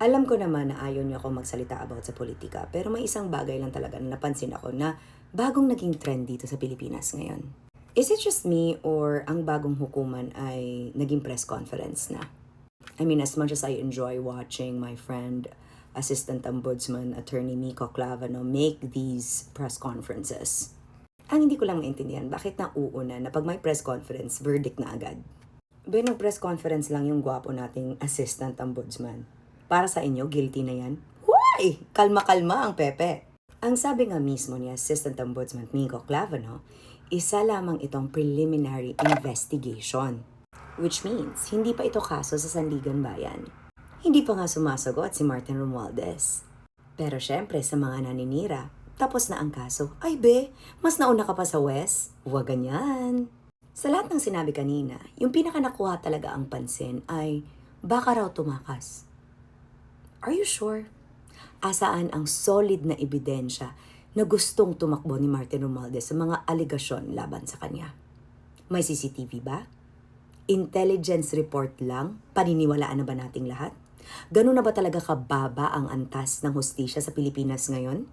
Alam ko naman na ayaw niyo ako magsalita about sa politika, pero may isang bagay lang talaga na napansin ako na bagong naging trend dito sa Pilipinas ngayon. Is it just me or ang bagong hukuman ay naging press conference na? I mean, as much as I enjoy watching my friend, Assistant Ombudsman Attorney Miko Clavano make these press conferences, ang hindi ko lang maintindihan, bakit nauuna na pag may press conference, verdict na agad? Nag-press conference lang yung gwapo nating Assistant Ombudsman. Para sa inyo, guilty na yan? Why? Kalma-kalma ang Pepe. Ang sabi nga mismo ni Assistant Ombudsman Miko Clavano, isa lamang itong preliminary investigation. Which means, hindi pa ito kaso sa Sandigan Bayan. Hindi pa nga sumasagot si Martin Romualdez. Pero syempre, sa mga naninira, tapos na ang kaso. Ay be, mas nauna ka pa sa West? Huwag ganyan. Sa lahat ng sinabi kanina, yung pinaka nakuha talaga ang pansin ay baka raw tumakas. Are you sure? Asaan ang solid na ebidensya na gustong tumakbo ni Martin Romualdez sa mga aligasyon laban sa kanya? May CCTV ba? Intelligence report lang? Paniniwalaan na ba nating lahat? Ganun na ba talaga kababa ang antas ng hustisya sa Pilipinas ngayon?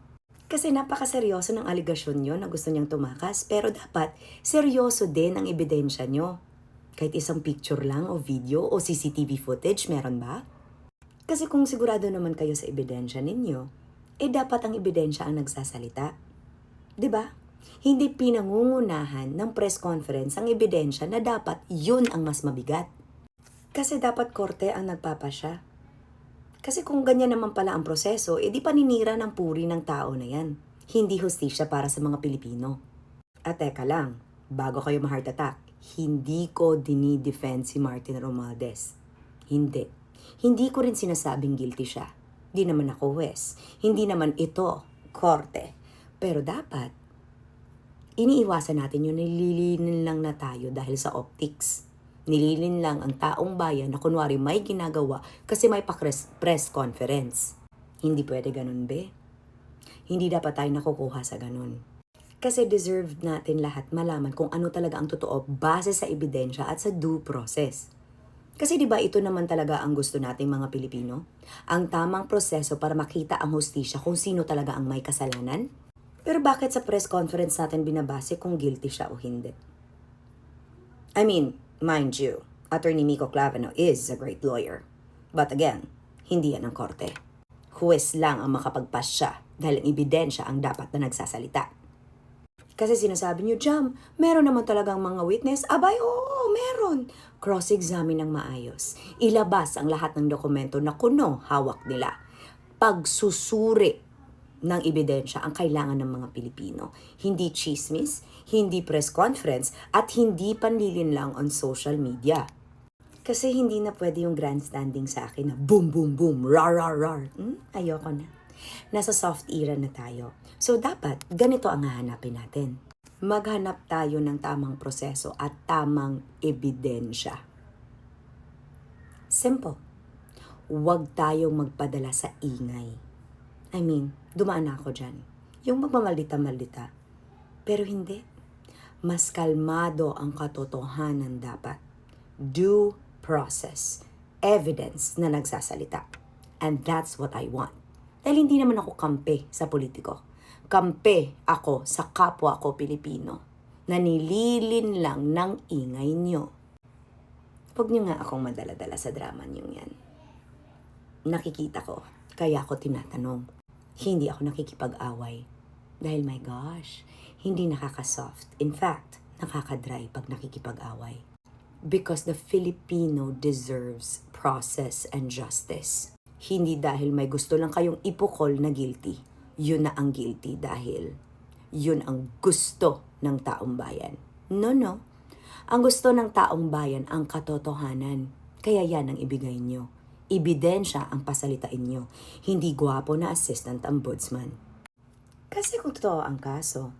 Kasi napakaseryoso ng aligasyon nyo na gusto niyang tumakas, pero dapat seryoso din ang ebidensya nyo. Kahit isang picture lang o video o CCTV footage, meron ba? Kasi kung sigurado naman kayo sa ebidensya ninyo, dapat ang ebidensya ang nagsasalita. 'Di ba? Hindi pinangungunahan ng press conference ang ebidensya na dapat yun ang mas mabigat. Kasi dapat korte ang nagpapasya. Kasi kung ganyan naman pala ang proseso, di paninira ng puri ng tao na yan. Hindi hustisya para sa mga Pilipino. At teka lang, bago kayo ma-heart attack, hindi ko dinidefend si Martin Romualdez. Hindi. Hindi ko rin sinasabing guilty siya. Hindi naman ako Wes. Hindi naman ito korte. Pero dapat, iniiwasan natin yung nililinin lang na tayo dahil sa optics. Nililin lang ang taong bayan na kunwari may ginagawa kasi may press conference. Hindi pwede ganun, be. Hindi dapat tayo nakukuha sa ganun. Kasi deserved natin lahat malaman kung ano talaga ang totoo base sa ebidensya at sa due process. Kasi di ba ito naman talaga ang gusto nating mga Pilipino? Ang tamang proseso para makita ang hustisya kung sino talaga ang may kasalanan? Pero bakit sa press conference natin binabase kung guilty siya o hindi? I mean, mind you, Attorney Miko Clavano is a great lawyer. But again, hindi yan ang korte. Huwes lang ang makapagpasya dahil ang ebidensya ang dapat na nagsasalita. Kasi sinasabi niyo, Jam, meron naman talagang mga witness. Abay, oo, meron. Cross-examine ng maayos. Ilabas ang lahat ng dokumento na kuno hawak nila. Pagsusuri ng ebidensya ang kailangan ng mga Pilipino. Hindi chismis, hindi press conference, at hindi panlilin lang on social media. Kasi hindi na pwede yung grandstanding sa akin na boom, boom, boom, rar, rar, rar. Ayoko na. Nasa soft era na tayo. So dapat, ganito ang hahanapin natin. Maghanap tayo ng tamang proseso at tamang ebidensya. Simple. Huwag tayong magpadala sa ingay. I mean, dumaan na ako dyan. Yung magmamaldita-maldita. Pero hindi. Mas kalmado ang katotohanan dapat. Due process. Evidence na nagsasalita. And that's what I want. Dahil hindi naman ako kampe sa politiko. Kampe ako sa kapwa ko Pilipino. Nanililin lang ng ingay nyo. Huwag nyo nga akong madala-dala sa drama nyo yan. Nakikita ko, kaya ako tinatanong. Hindi ako nakikipag-away. Dahil my gosh, hindi nakaka-soft. In fact, nakaka-dry pag nakikipag-away. Because the Filipino deserves process and justice. Hindi dahil may gusto lang kayong ipukol na guilty. Yun na ang guilty dahil yun ang gusto ng taong bayan. No. Ang gusto ng taong bayan ang katotohanan. Kaya yan ang ibigay nyo. Ebidensya ang pasalitain nyo. Hindi gwapo na assistant ombudsman. Kasi kung totoo ang kaso,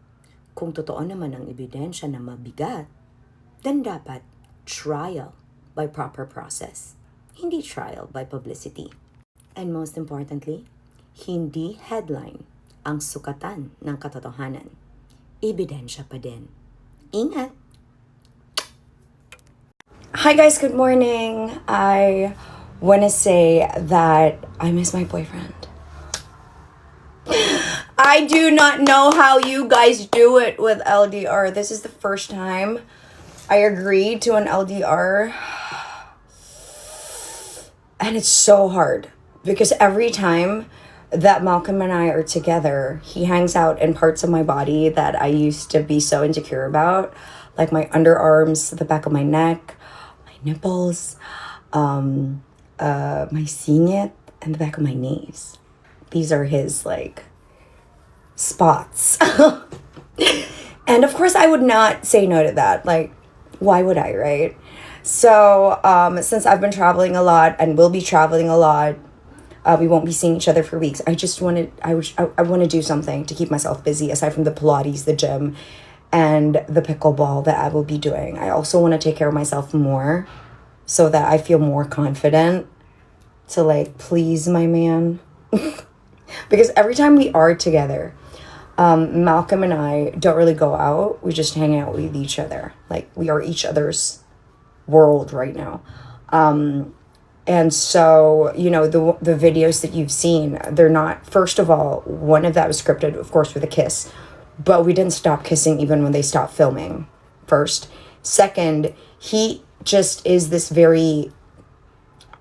kung totoo naman ang ebidensya na mabigat, then dapat trial by proper process. Hindi trial by publicity. And most importantly, hindi headline ang sukatan ng katotohanan. Ebidensya pa din. Ingat! Hi guys, good morning! I want to say that I miss my boyfriend. I do not know how you guys do it with LDR. This is the first time I agreed to an LDR. And it's so hard because every time that Malcolm and I are together, he hangs out in parts of my body that I used to be so insecure about, like my underarms, the back of my neck, my nipples, my seeing it, and the back of my knees. These are his like spots. And of course I would not say no to that. Like, why would I, right? So since I've been traveling a lot and will be traveling a lot, we won't be seeing each other for weeks. I want to do something to keep myself busy aside from the Pilates, the gym, and the pickleball that I will be doing. I also want to take care of myself more so that I feel more confident to like please my man. Because every time we are together, Malcolm and I don't really go out. We just hang out with each other. Like, we are each other's world right now. And so, you know, the videos that you've seen, they're not, first of all, one of that was scripted, of course, with a kiss. But we didn't stop kissing even when they stopped filming, first. Second, he just is this very,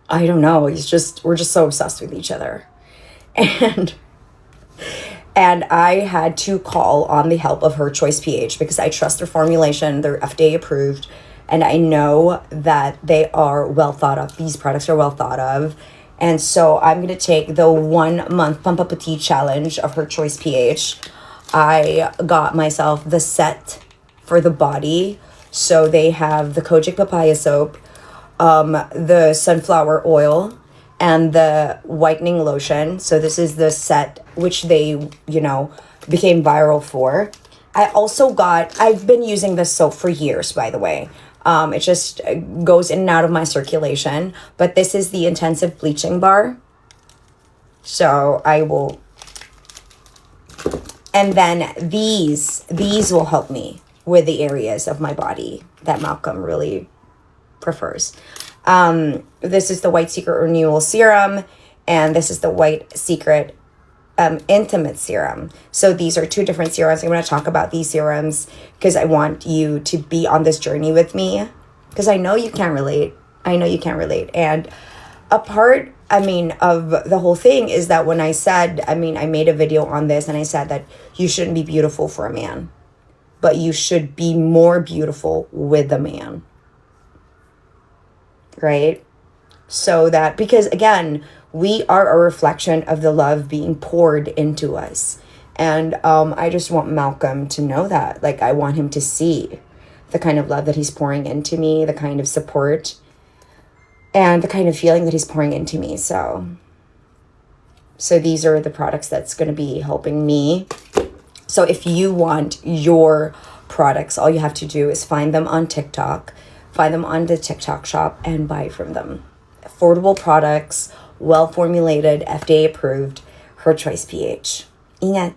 I don't know, we're just so obsessed with each other. And I had to call on the help of Her Choice pH because I trust their formulation. They're FDA approved. And I know that they are well thought of. These products are well thought of. And so I'm going to take the 1 month Pump Up Petite challenge of Her Choice pH. I got myself the set for the body. So they have the Kojic papaya soap, the sunflower oil, and the whitening lotion. So this is the set which they, you know, became viral for. I've been using this soap for years, by the way. It just goes in and out of my circulation. But this is the intensive bleaching bar. So I will... And then these will help me with the areas of my body that Malcolm really prefers. This is the White Secret Renewal Serum, and this is the White Secret Intimate Serum. So these are two different serums. I'm going to talk about these serums because I want you to be on this journey with me, because I know you can relate. And a part, of the whole thing is that when I said, I made a video on this and I said that you shouldn't be beautiful for a man, but you should be more beautiful with a man. Right? So that, because again, we are a reflection of the love being poured into us. And I just want Malcolm to know that. Like, I want him to see the kind of love that he's pouring into me, the kind of support, and the kind of feeling that he's pouring into me. So these are the products that's going to be helping me. So if you want your products, all you have to do is find them on TikTok, find them on the TikTok shop, and buy from them. Affordable products, well formulated, FDA approved, Her Choice pH. Ingat.